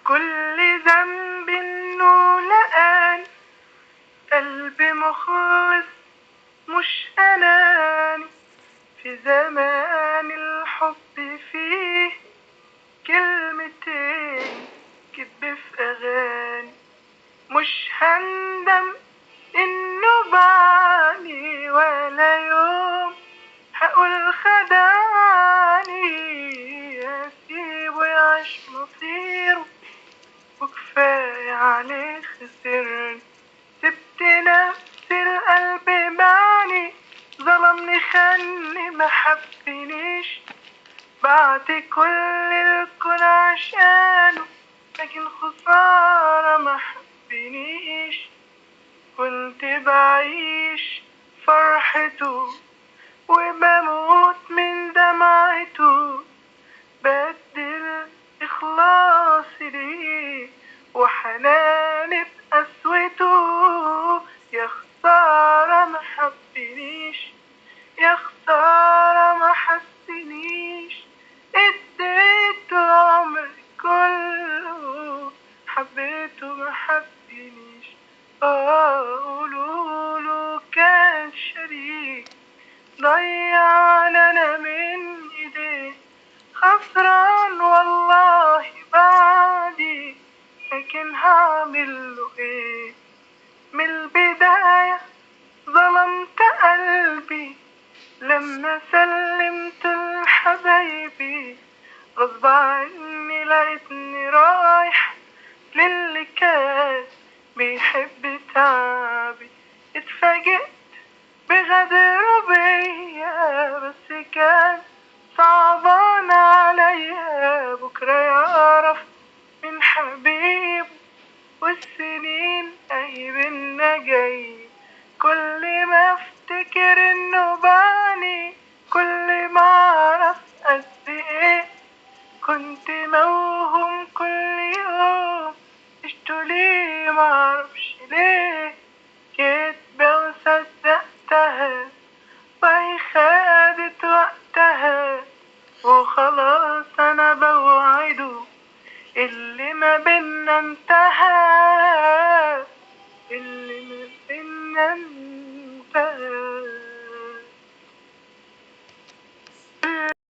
كل ذنب انه لقاني، قلب مخلص مش اناني، في زمان الحب فيه كلمتين كدب في اغاني. مش هندم انه باعني، ولا يوم هقول خدعني، هسيبه يعيش مصيره، وكفايه عليه خسرنى. سبت نفسي القلب باعني، ظلمني خاني ماحبنيش، بعت كل الكون عشانه، لكن خسارة ماحبنيش. كنت بعيش فرحته وبموت من دمعته، بدل إخلاصي ليه وحناني بقسوته. يا خسارة ماحبنيش، يا خسارة ماحسنيش، اديته عمري كله، حبيته ماحبنيش. قولوله كان شريك، ضيعنا انا من ايديه، خسران والله بعدي، لكن هعمله ايه؟ من البداية ظلمت قلبي لما سلمت لحبايبي، غصب عني لقيتني رايح للي كان بيحب تعبي. اتفاجئت بغدره بيا، بس كان صعبان عليا، بكرة يعرف من حبيبه والسنين اهي بينا جاي. كل ما افتكر انه بعني، كل ما اعرف قد ايه كنت موهوم كل يوم، عشتوا ليه معرفش ليه، كدبة وصدقتها وهي خدت وقتها، وخلاص انا بوعده اللي ما بينا انتهى، اللي ما بينا انتهى.